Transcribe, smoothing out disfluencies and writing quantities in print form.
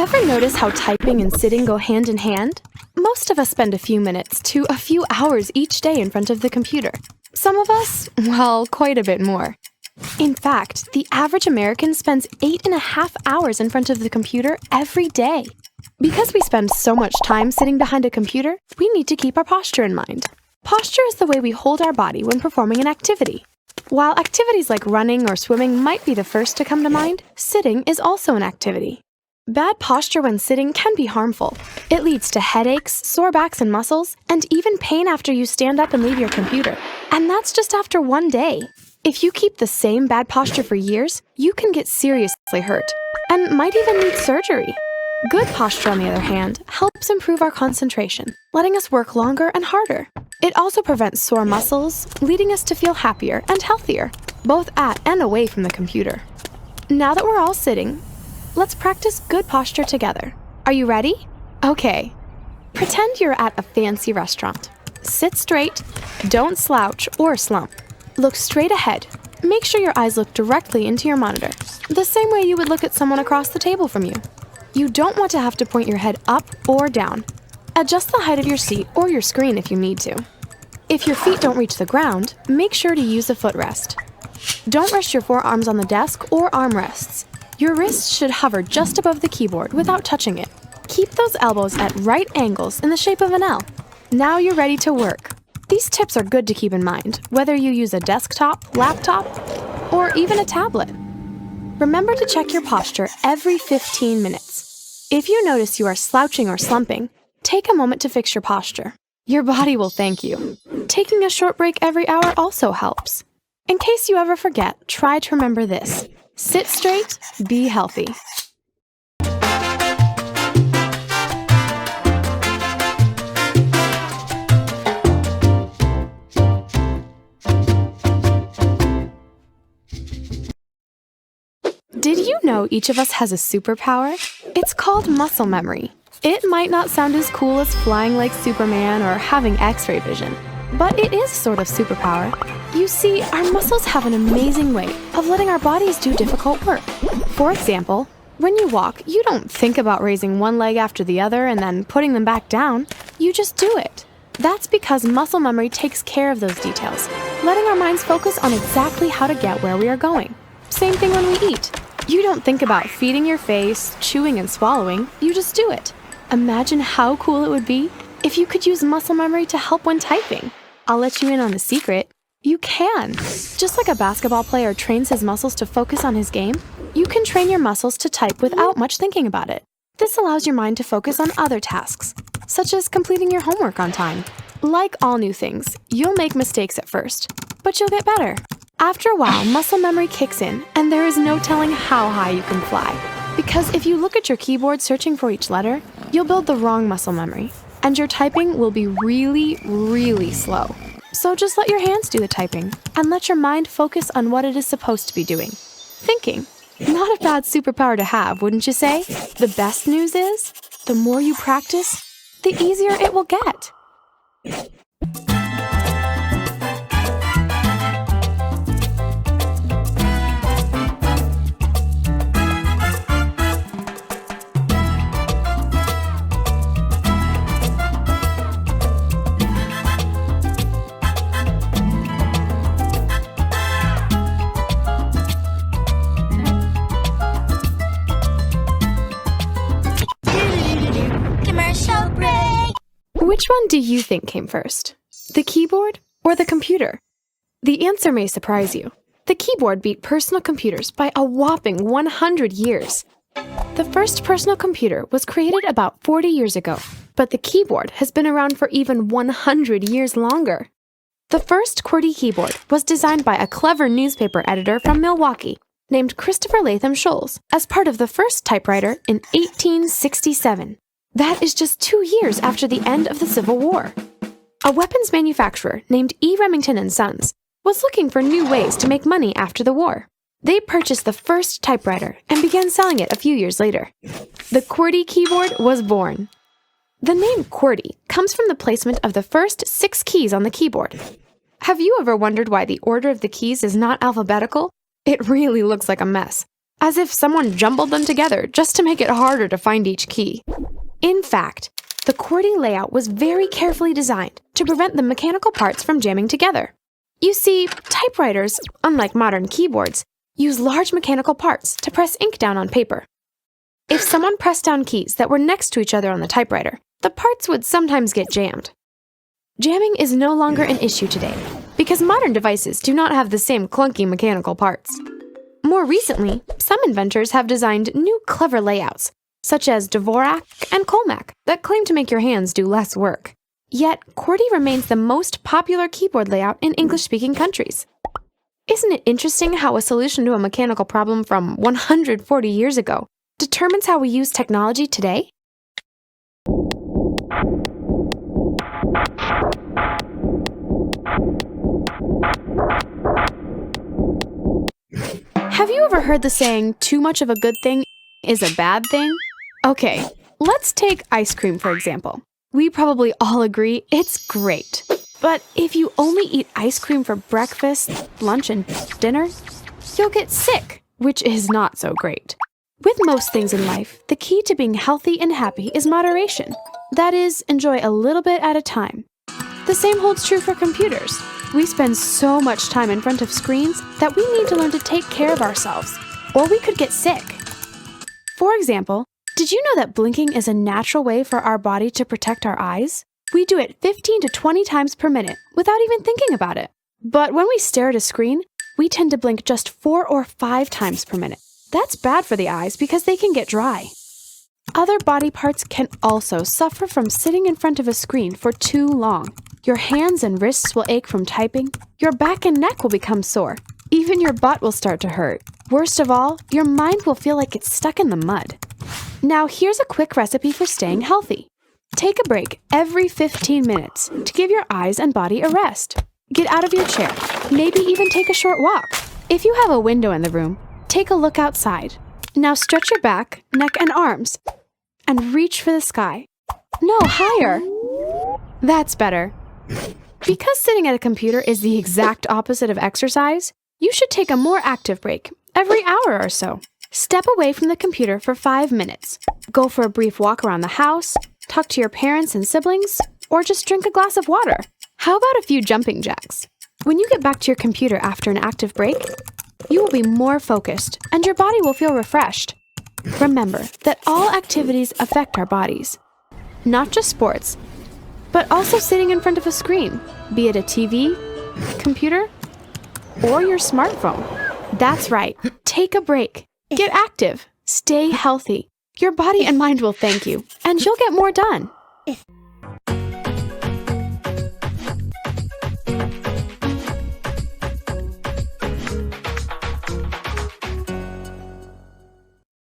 Ever notice how typing and sitting go hand in hand? Most of us spend a few minutes to a few hours each day in front of the computer. Some of us, well, quite a bit more. In fact, the average American spends 8.5 hours in front of the computer every day. Because we spend so much time sitting behind a computer, we need to keep our posture in mind. Posture is the way we hold our body when performing an activity. While activities like running or swimming might be the first to come to mind, sitting is also an activity. Bad posture when sitting can be harmful. It leads to headaches, sore backs and muscles, and even pain after you stand up and leave your computer. And that's just after one day. If you keep the same bad posture for years, you can get seriously hurt, and might even need surgery. Good posture, on the other hand, helps improve our concentration, letting us work longer and harder. It also prevents sore muscles, leading us to feel happier and healthier, both at and away from the computer. Now that we're all sitting, let's practice good posture together. Are you ready? Okay. Pretend you're at a fancy restaurant. Sit straight, don't slouch or slump. Look straight ahead. Make sure your eyes look directly into your monitor, the same way you would look at someone across the table from you. You don't want to have to point your head up or down. Adjust the height of your seat or your screen if you need to. If your feet don't reach the ground, make sure to use a footrest. Don't rest your forearms on the desk or armrests. Your wrists should hover just above the keyboard without touching it. Keep those elbows at right angles in the shape of an L. Now you're ready to work. These tips are good to keep in mind, whether you use a desktop, laptop, or even a tablet. Remember to check your posture every 15 minutes. If you notice you are slouching or slumping, take a moment to fix your posture. Your body will thank you. Taking a short break every hour also helps. In case you ever forget, try to remember this. Sit straight, be healthy. Did you know each of us has a superpower? It's called muscle memory. It might not sound as cool as flying like Superman or having X-ray vision, but it is sort of superpower. You see, our muscles have an amazing way of letting our bodies do difficult work. For example, when you walk, you don't think about raising one leg after the other and then putting them back down. You just do it. That's because muscle memory takes care of those details, letting our minds focus on exactly how to get where we are going. Same thing when we eat. You don't think about feeding your face, chewing and swallowing, you just do it. Imagine how cool it would be if you could use muscle memory to help when typing. I'll let you in on the secret. You can. Just like a basketball player trains his muscles to focus on his game, you can train your muscles to type without much thinking about it. This allows your mind to focus on other tasks, such as completing your homework on time. Like all new things, you'll make mistakes at first, but you'll get better. After a while, muscle memory kicks in, and there is no telling how high you can fly. Because if you look at your keyboard searching for each letter, you'll build the wrong muscle memory, and your typing will be really, really slow. So just let your hands do the typing, and let your mind focus on what it is supposed to be doing. Thinking. Not a bad superpower to have, wouldn't you say? The best news is, the more you practice, the easier it will get. Which one do you think came first? The keyboard or the computer? The answer may surprise you. The keyboard beat personal computers by a whopping 100 years. The first personal computer was created about 40 years ago, but the keyboard has been around for even 100 years longer. The first QWERTY keyboard was designed by a clever newspaper editor from Milwaukee named Christopher Latham Scholes as part of the first typewriter in 1867. That is just 2 years after the end of the Civil War. A weapons manufacturer named E. Remington & Sons was looking for new ways to make money after the war. They purchased the first typewriter and began selling it a few years later. The QWERTY keyboard was born. The name QWERTY comes from the placement of the first 6 keys on the keyboard. Have you ever wondered why the order of the keys is not alphabetical? It really looks like a mess. as if someone jumbled them together just to make it harder to find each key. In fact, the QWERTY layout was very carefully designed to prevent the mechanical parts from jamming together. You see, typewriters, unlike modern keyboards, use large mechanical parts to press ink down on paper. If someone pressed down keys that were next to each other on the typewriter, the parts would sometimes get jammed. Jamming is no longer an issue today because modern devices do not have the same clunky mechanical parts. More recently, some inventors have designed new clever layouts, such as Dvorak and Colmac, that claim to make your hands do less work. Yet, QWERTY remains the most popular keyboard layout in English-speaking countries. Isn't it interesting how a solution to a mechanical problem from 140 years ago determines how we use technology today? Have you ever heard the saying, too much of a good thing is a bad thing? Okay, let's take ice cream for example. We probably all agree it's great. But if you only eat ice cream for breakfast, lunch, and dinner, you'll get sick, which is not so great. With most things in life, the key to being healthy and happy is moderation. That is, enjoy a little bit at a time. The same holds true for computers. We spend so much time in front of screens that we need to learn to take care of ourselves, or we could get sick. For example, did you know that blinking is a natural way for our body to protect our eyes? We do it 15 to 20 times per minute without even thinking about it. But when we stare at a screen, we tend to blink just 4 or 5 times per minute. That's bad for the eyes because they can get dry. Other body parts can also suffer from sitting in front of a screen for too long. Your hands and wrists will ache from typing, your back and neck will become sore, even your butt will start to hurt. Worst of all, your mind will feel like it's stuck in the mud. Now here's a quick recipe for staying healthy. Take a break every 15 minutes to give your eyes and body a rest. Get out of your chair, maybe even take a short walk. If you have a window in the room, take a look outside. Now stretch your back, neck, and arms, and reach for the sky. No, higher. That's better. Because sitting at a computer is the exact opposite of exercise, you should take a more active break every hour or so. Step away from the computer for 5 minutes. Go for a brief walk around the house, talk to your parents and siblings, or just drink a glass of water. How about a few jumping jacks? When you get back to your computer after an active break, you will be more focused and your body will feel refreshed. Remember that all activities affect our bodies, not just sports, but also sitting in front of a screen, be it a TV, computer, or your smartphone. That's right, take a break, get active, stay healthy. Your body and mind will thank you, and you'll get more done.